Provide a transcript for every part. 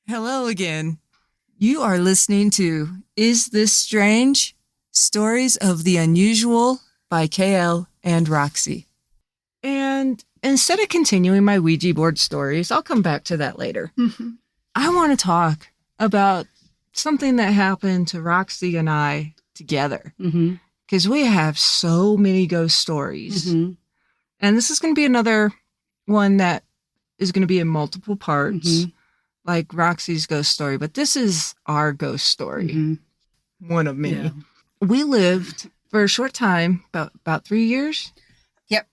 Hello again. You are listening to Is This Strange? Stories of the Unusual by KL and Roxy. And instead of continuing my Ouija board stories, I'll come back to that later. I want to talk about something that happened to Roxy and I together. Because we have so many ghost stories. And this is going to be another one that is going to be in multiple parts. Like Roxy's ghost story, but this is our ghost story. One of many. Yeah. We lived for a short time, about 3 years. Yep.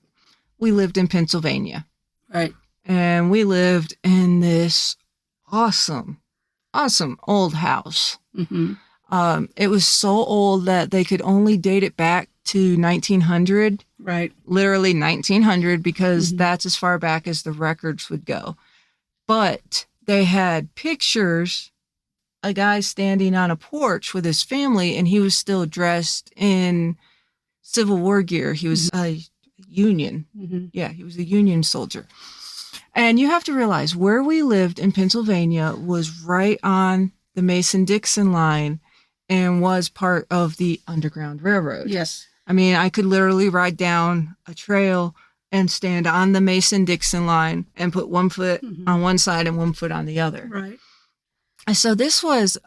We lived in Pennsylvania. Right. And we lived in this awesome old house. It was so old that they could only date it back to 1900. Right. Literally 1900, because that's as far back as the records would go. But they had pictures, a guy standing on a porch with his family, and he was still dressed in Civil War gear. He was a Union. Yeah, he was a Union soldier. And you have to realize where we lived in Pennsylvania was right on the Mason-Dixon line and was part of the Underground Railroad. Yes. I mean, I could literally ride down a trail and stand on the Mason-Dixon line and put one foot on one side and one foot on the other. Right. So this was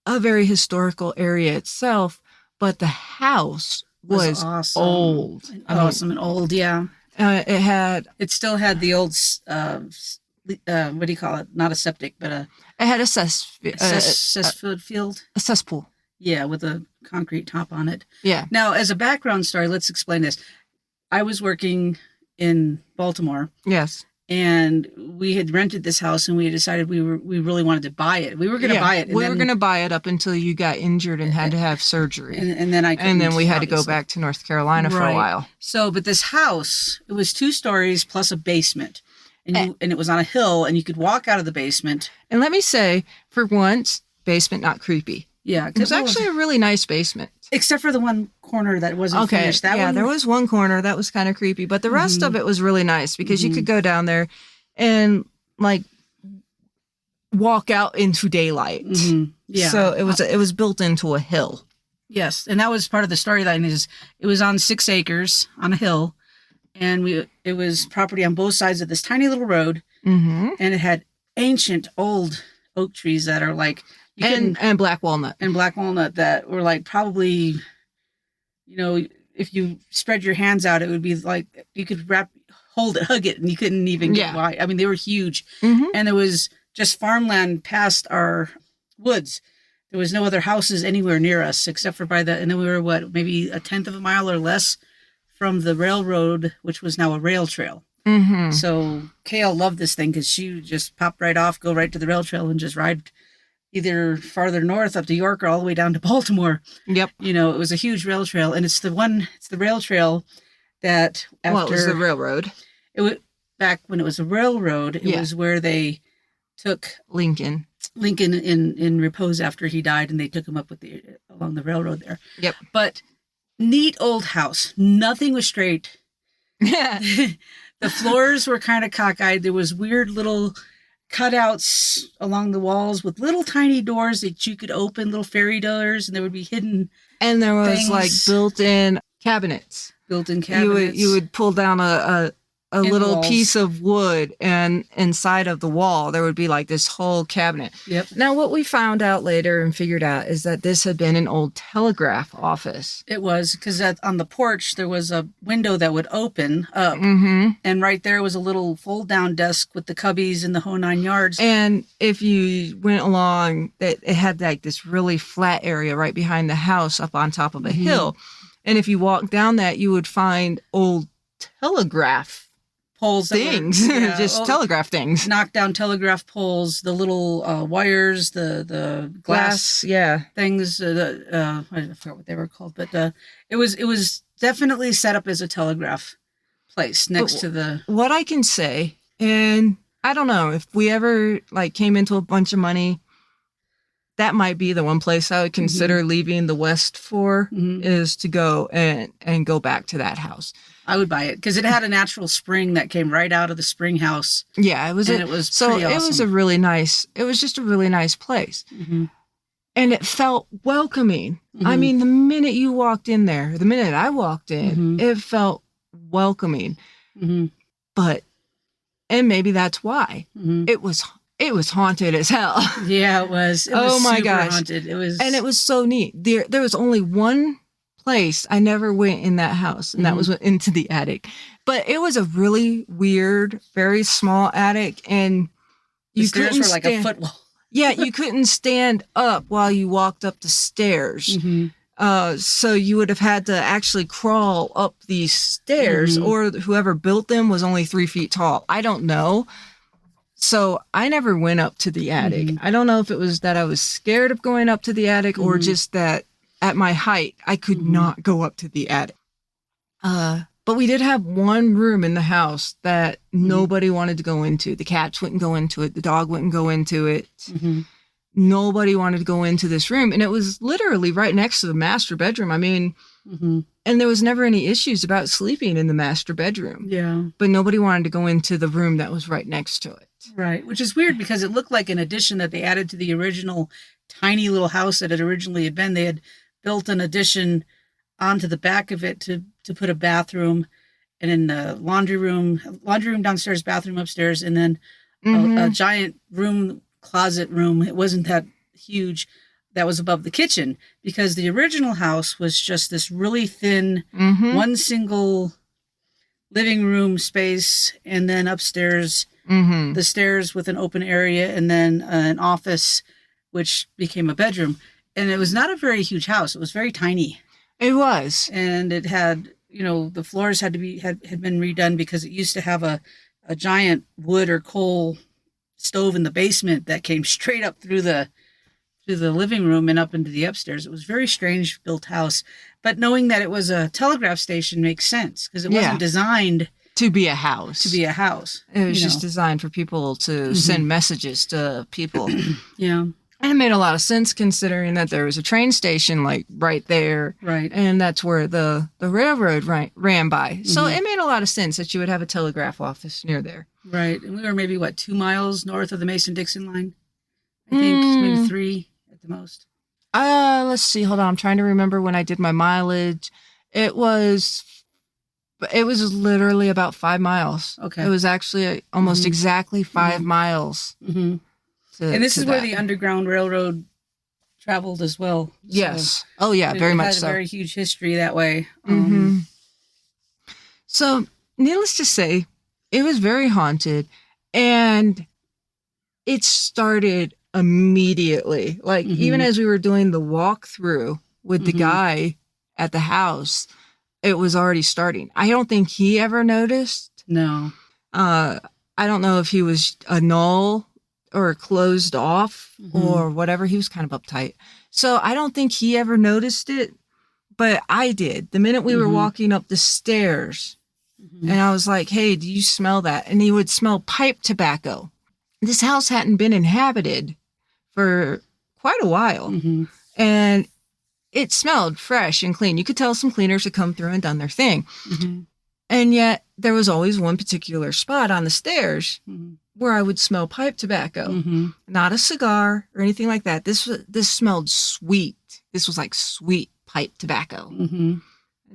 a very historical area itself, but the house was awesome. Old. And old, yeah. It still had the old, what do you call it? Not a septic, but it had a field. A cesspool. Yeah, with a concrete top on it. Yeah. Now, as a background story, let's explain this. I was working in Baltimore. Yes. And we had rented this house, and we had decided we really wanted to buy it. We were going to buy it. We were going to buy it up until you got injured and had to have surgery. And then we had to go back to North Carolina for a while. So, but this house, it was 2 stories plus a basement. And it was on a hill, and you could walk out of the basement. And let me say, for once, basement not creepy. Yeah. It was actually a really nice basement. Except for the one corner that wasn't finished. There was one corner that was kind of creepy, but the rest of it was really nice because you could go down there and like walk out into daylight. Yeah. So it was built into a hill. Yes, and that was part of the storyline. Is it was on 6 acres on a hill, and it was property on both sides of this tiny little road, and it had ancient old oak trees that are like. And black walnut. And black walnut that were like probably, if you spread your hands out, it would be like you could hold it, hug it, and you couldn't even get wide. I mean, they were huge. And there was just farmland past our woods. There was no other houses anywhere near us except for and then we were, maybe a 1/10 of a mile or less from the railroad, which was now a rail trail. So Kale loved this thing because she would just pop right off, go right to the rail trail and just ride either farther north up to York or all the way down to Baltimore. Yep. It was a huge rail trail, and it's the rail trail that after... Well, it was the railroad. It was back when it was a railroad. It was where they took Lincoln in repose after he died, and they took him up along the railroad there. Yep. But neat old house. Nothing was straight. The floors were kind of cockeyed. There was weird little cutouts along the walls with little tiny doors that you could open, little fairy doors, and there would be hidden and there was things. Like built-in cabinets. You would pull down a little piece of wood, and inside of the wall there would be like this whole cabinet. Yep. Now what we found out later and figured out is that this had been an old telegraph office. It was, because on the porch there was a window that would open up, and right there was a little fold-down desk with the cubbies and the whole 9 yards. And if you went along, it had like this really flat area right behind the house up on top of a hill, and if you walked down that, you would find old telegraph poles things, just telegraph things, knocked down telegraph poles, the little wires, the glass things. I forgot what they were called, but it was definitely set up as a telegraph place next to the. What I can say, and I don't know if we ever like came into a bunch of money, that might be the one place I would consider leaving the West for, is to go and go back to that house. I would buy it because it had a natural spring that came right out of the spring house. Yeah, it was. And it was so pretty it awesome. was a really nice. It was just a really nice place, and it felt welcoming. I mean, the minute you walked in there, the minute I walked in, it felt welcoming. But, and maybe that's why it was haunted as hell. Yeah, it was. It was my super gosh. haunted. It was, And it was so neat. There was only one place I never went in that house, and that was into the attic. But it was a really weird, very small attic, and the stairs were like a foot wall. Yeah, you couldn't stand up while you walked up the stairs. So you would have had to actually crawl up these stairs, or whoever built them was only 3 feet tall. I don't know. So I never went up to the attic. I don't know if it was that I was scared of going up to the attic or just that at my height, I could not go up to the attic. But we did have one room in the house that nobody wanted to go into. The cats wouldn't go into it. The dog wouldn't go into it. Nobody wanted to go into this room. And it was literally right next to the master bedroom. I mean, and there was never any issues about sleeping in the master bedroom. Yeah. But nobody wanted to go into the room that was right next to it. Right. Which is weird because it looked like an addition that they added to the original tiny little house that it originally had been. They had built an addition onto the back of it to put a bathroom, and then the laundry room downstairs, bathroom upstairs, and then a giant closet room. It wasn't that huge, that was above the kitchen, because the original house was just this really thin one single living room space, and then upstairs the stairs with an open area, and then an office which became a bedroom. And it was not a very huge house. It was very tiny. It was. And it had, the floors had been redone because it used to have a giant wood or coal stove in the basement that came straight up through the living room and up into the upstairs. It was a very strange built house. But knowing that it was a telegraph station makes sense because it wasn't designed to be a house. It was just designed for people to send messages to people. Yeah. And it made a lot of sense considering that there was a train station like right there. Right. And that's where the railroad ran by. So it made a lot of sense that you would have a telegraph office near there. Right. And we were maybe, 2 miles north of the Mason-Dixon line? I think maybe 3 at the most. Let's see. Hold on. I'm trying to remember when I did my mileage. It was literally about 5 miles. Okay. It was actually almost exactly 5 miles. And this is where the Underground Railroad traveled as well. Yes. Oh, yeah, very much so. It had a very huge history that way. So, needless to say, it was very haunted, and it started immediately. Like, even as we were doing the walkthrough with the guy at the house, it was already starting. I don't think he ever noticed. No. I don't know if he was a null or closed off or whatever. He was kind of uptight. So I don't think he ever noticed it, but I did. The minute we were walking up the stairs and I was like, hey, do you smell that? And he would smell pipe tobacco. This house hadn't been inhabited for quite a while. And it smelled fresh and clean. You could tell some cleaners had come through and done their thing. And yet there was always one particular spot on the stairs where I would smell pipe tobacco, not a cigar or anything like that. This smelled sweet. This was like sweet pipe tobacco.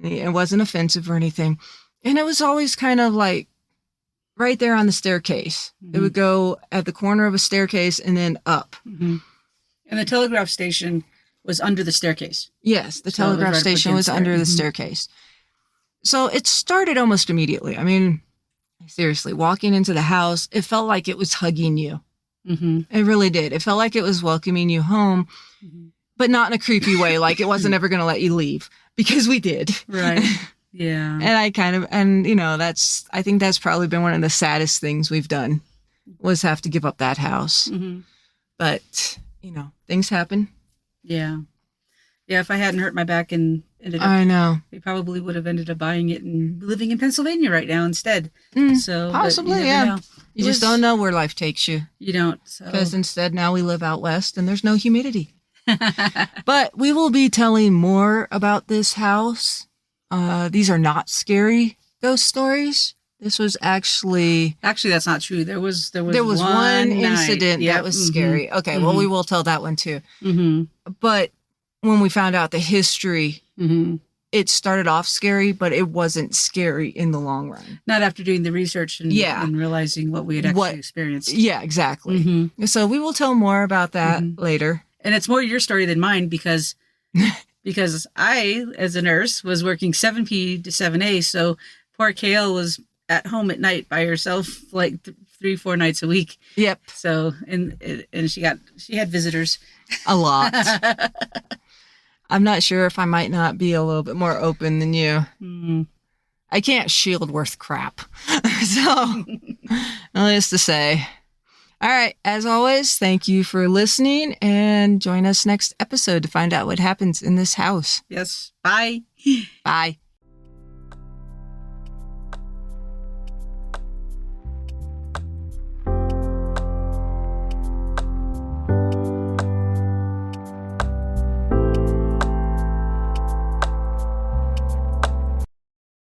It wasn't offensive or anything. And it was always kind of like right there on the staircase. It would go at the corner of a staircase and then up. And the telegraph station was under the staircase. Yes, the telegraph station was under the staircase. So it started almost immediately. I mean, seriously, walking into the house, it felt like it was hugging you. It really did. It felt like it was welcoming you home, but not in a creepy way, like it wasn't ever going to let you leave, because we did. Right. Yeah. And I think that's probably been one of the saddest things we've done, was have to give up that house. But, things happen. Yeah. Yeah, if I hadn't hurt my back and ended up... I know. We probably would have ended up buying it and living in Pennsylvania right now instead. So possibly, yeah. You just don't know where life takes you. You don't. Because instead now we live out west and there's no humidity. But we will be telling more about this house. These are not scary ghost stories. This was actually that's not true. There was one incident that was scary. Okay, well, we will tell that one too. But when we found out the history, it started off scary, but it wasn't scary in the long run. Not after doing the research and realizing what we had actually experienced. Yeah, exactly. So we will tell more about that later. And it's more your story than mine because I, as a nurse, was working 7P to 7A. So poor KL was at home at night by herself, like 3-4 nights a week. Yep. So and she had visitors a lot. I'm not sure if I might not be a little bit more open than you. I can't shield worth crap. So, needless to say. All right. As always, thank you for listening and join us next episode to find out what happens in this house. Yes. Bye. Bye.